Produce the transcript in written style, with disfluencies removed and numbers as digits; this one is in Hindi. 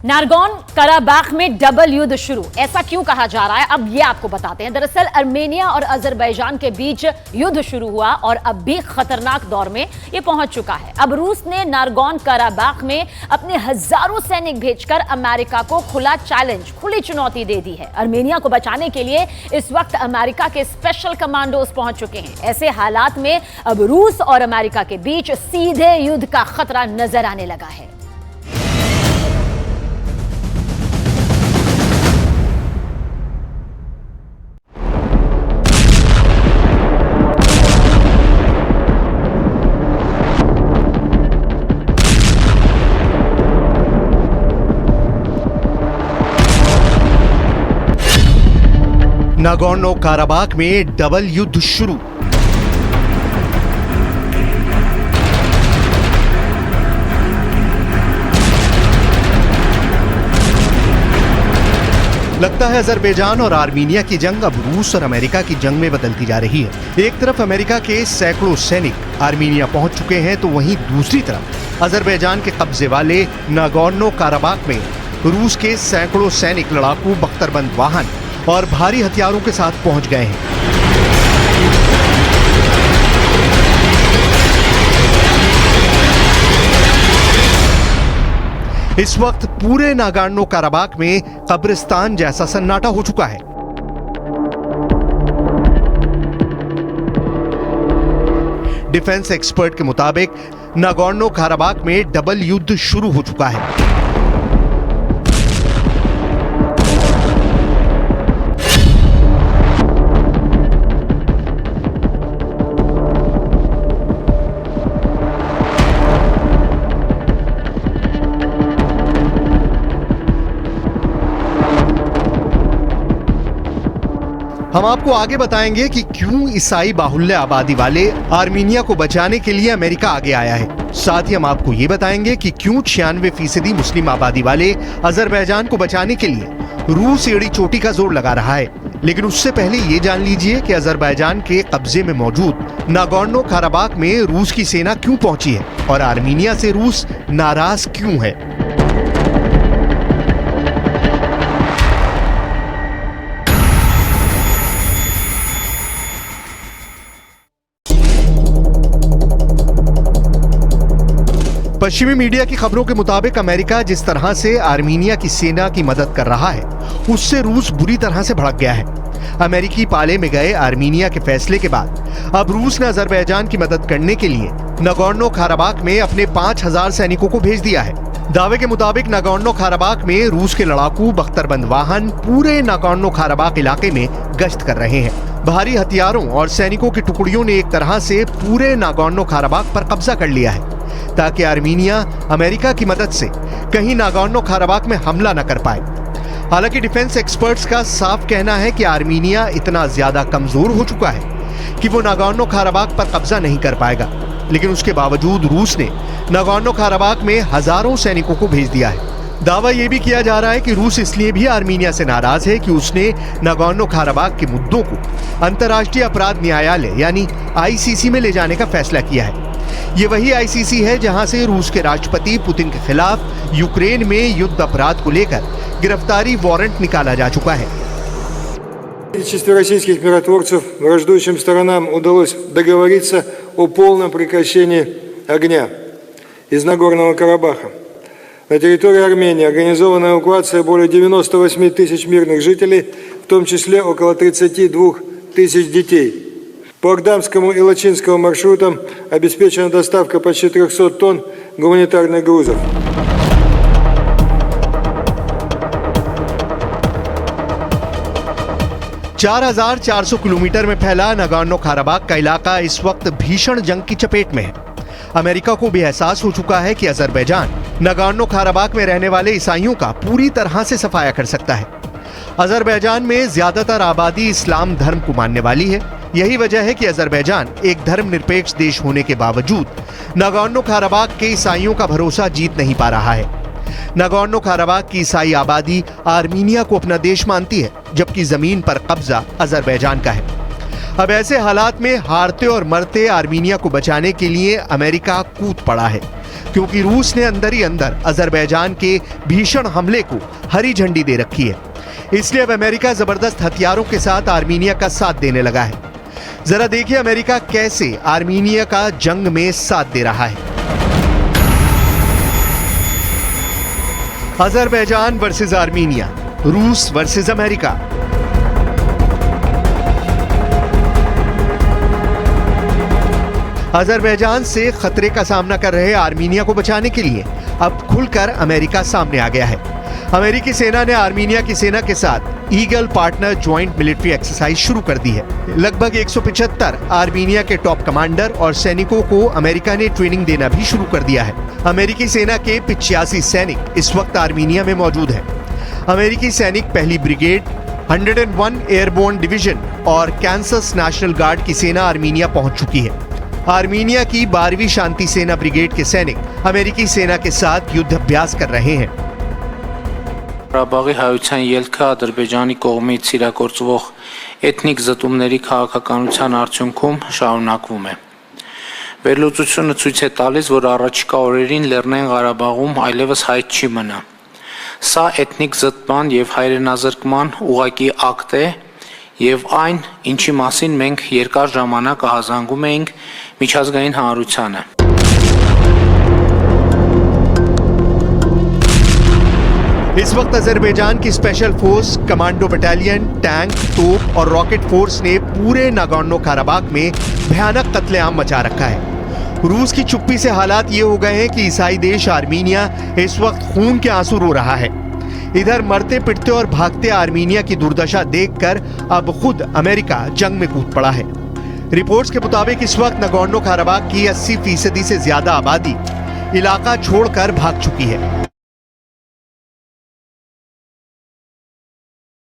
नारगोन कराबाख में डबल युद्ध शुरू, ऐसा क्यों कहा जा रहा है अब ये आपको बताते हैं। दरअसल आर्मेनिया और अजरबैजान के बीच युद्ध शुरू हुआ और अब भी खतरनाक दौर में ये पहुंच चुका है। अब रूस ने नारगोन कराबाख में अपने हजारों सैनिक भेजकर अमेरिका को खुला चैलेंज, खुली चुनौती दे दी है। आर्मेनिया को बचाने के लिए इस वक्त अमेरिका के स्पेशल कमांडोज पहुंच चुके हैं। ऐसे हालात में अब रूस और अमेरिका के बीच सीधे युद्ध का खतरा नजर आने लगा है। नागोर्नो काराबाख में डबल युद्ध शुरू। लगता है अजरबैजान और आर्मीनिया की जंग अब रूस और अमेरिका की जंग में बदलती जा रही है। एक तरफ अमेरिका के सैकड़ों सैनिक आर्मीनिया पहुंच चुके हैं, तो वहीं दूसरी तरफ अजरबैजान के कब्जे वाले नागोर्नो काराबाख में रूस के सैकड़ों सैनिक लड़ाकू बख्तरबंद वाहन और भारी हथियारों के साथ पहुंच गए हैं। इस वक्त पूरे नागोर्नो काराबाख में कब्रिस्तान जैसा सन्नाटा हो चुका है। डिफेंस एक्सपर्ट के मुताबिक नागोर्नो काराबाख में डबल युद्ध शुरू हो चुका है। हम आपको आगे बताएंगे कि क्यों ईसाई बाहुल्य आबादी वाले आर्मीनिया को बचाने के लिए अमेरिका आगे आया है। साथ ही हम आपको ये बताएंगे कि क्यों 96% मुस्लिम आबादी वाले अजरबैजान को बचाने के लिए रूस एड़ी चोटी का जोर लगा रहा है। लेकिन उससे पहले ये जान लीजिए कि अजरबैजान के कब्जे में मौजूद नागोर्नो काराबाख में रूस की सेना क्यों पहुंची है और आर्मीनिया से रूस नाराज क्यों है। पश्चिमी मीडिया की खबरों के मुताबिक अमेरिका जिस तरह से आर्मीनिया की सेना की मदद कर रहा है, उससे रूस बुरी तरह से भड़क गया है। अमेरिकी पाले में गए आर्मीनिया के फैसले के बाद अब रूस ने अजरबैजान की मदद करने के लिए नागोर्नो काराबाख में अपने 5000 सैनिकों को भेज दिया है। दावे के मुताबिक नागोर्नो काराबाख में रूस के लड़ाकू बख्तरबंद वाहन पूरे नागोर्नो काराबाख इलाके में गश्त कर रहे हैं। भारी हथियारों और सैनिकों की टुकड़ियों ने एक तरह से पूरे नागोर्नो काराबाख पर कब्जा कर लिया है, ताकि आर्मीनिया अमेरिका की मदद से कहीं नागोर्नो काराबाख में हमला न कर पाए। हालांकि डिफेंस एक्सपर्ट्स का साफ कहना है कि आर्मीनिया इतना ज्यादा कमजोर हो चुका है कि वो नागोर्नो काराबाख पर कब्जा नहीं कर पाएगा। लेकिन उसके बावजूद रूस ने नागोर्नो काराबाख में हजारों सैनिकों को भेज दिया है। दावा यह भी किया जा रहा है कि रूस इसलिए भी आर्मीनिया से नाराज है कि उसने नागोर्नो काराबाख के मुद्दों को अंतर्राष्ट्रीय अपराध न्यायालय यानी ICC में ले जाने का फैसला किया है। ये वही ICC है जहां से रूस के राष्ट्रपति पुतिन के खिलाफ यूक्रेन में युद्ध अपराध को लेकर गिरफ्तारी वारंट निकाला जा चुका है। В количестве российских миротворцев враждующим сторонам удалось договориться о полном прекращении огня из Нагорного Карабаха. На территории Армении организована эвакуация более 98 тысяч мирных жителей, в том числе около 32 тысяч детей. По Агдамскому и Лачинскому маршрутам обеспечена доставка почти 300 тонн гуманитарных грузов. हजार 400 किलोमीटर में फैला नागोर्नो काराबाख का इलाका इस वक्त भीषण जंग की चपेट में है। अमेरिका को भी एहसास हो चुका है कि अजरबैजान नागोर्नो काराबाख में रहने वाले ईसाइयों का पूरी तरह से सफाया कर सकता है। अजरबैजान में ज्यादातर आबादी इस्लाम धर्म को मानने वाली है। यही वजह है कि अजरबैजान एक धर्मनिरपेक्ष देश होने के बावजूद नागोर्नो काराबाख के ईसाइयों का भरोसा जीत नहीं पा रहा है। नागोर्नो काराबाख की ईसाई आबादी आर्मीनिया को अपना देश मानती है, जबकि जमीन पर कब्जा अजरबैजान का है। अब ऐसे हालात में हारते और मरते आर्मीनिया को बचाने के लिए अमेरिका कूद पड़ा है। क्योंकि रूस ने अंदर ही अंदर अजरबैजान के भीषण हमले को हरी झंडी दे रखी है। इसलिए अब अमेरिका जबरदस्त हथियारों के साथ आर्मीनिया का साथ देने लगा है। जरा देखिए अमेरिका कैसे आर्मीनिया का जंग में साथ दे रहा है। अजरबैजान वर्सेस आर्मीनिया, रूस वर्सेस अमेरिका। अजरबैजान से खतरे का सामना कर रहे आर्मीनिया को बचाने के लिए अब खुलकर अमेरिका सामने आ गया है। अमेरिकी सेना ने आर्मीनिया की सेना के साथ eagle partner joint military exercise शुरू कर दी है। लगभग 175 आर्मीनिया के टॉप कमांडर और सैनिकों को अमेरिका ने ट्रेनिंग देना भी शुरू कर दिया है। अमेरिकी सेना के 85 सैनिक इस वक्त आर्मीनिया में मौजूद हैं। अमेरिकी सैनिक पहली ब्रिगेड, 101 एयरबोर्न डिवीजन और कैंसस नेशनल गार्ड की सेना आर्मीनिया पहुंच चुकी है। आर्मीनिया की 12वीं शांति सेना ब्रिगेड के सैनिक अमेरिकी सेना के साथ युद्ध अभ्यास कर रहे हैं। Ղարաբաղի հայության ելքը Ադրբեջանի կողմից իրագործվող էթնիկ զտումների քաղաքականության արդյունքում շարունակվում է։ Վերլուծությունը ցույց է տալիս, որ առաջիկա օրերին Լեռնային Ղարաբաղում այլևս հայտ չի մնա։ Սա էթնիկ զտման եւ հայրենազրկման ուղղակի ակտ է եւ այն, ինչի մասին մենք երկար ժամանակ ահազանգում էինք միջազգային հանրությանը։ इस वक्त अजरबैजान की special force, commando battalion, tank, तोप और रॉकेट फोर्स ने पूरे नागोर्नो काराबाख में भयानक कत्लेआम मचा रखा है। रूस की चुप्पी से हालात ये हो गए हैं कि ईसाई देश आर्मीनिया इस वक्त खून के आंसू रो रहा है। इधर मरते पिटते और भागते आर्मीनिया की दुर्दशा देखकर अब खुद अमेरिका जंग में कूद पड़ा है। रिपोर्ट्स के मुताबिक इस वक्त नागोर्नो काराबाख की 80% से ज्यादा आबादी इलाका छोड़कर भाग चुकी है।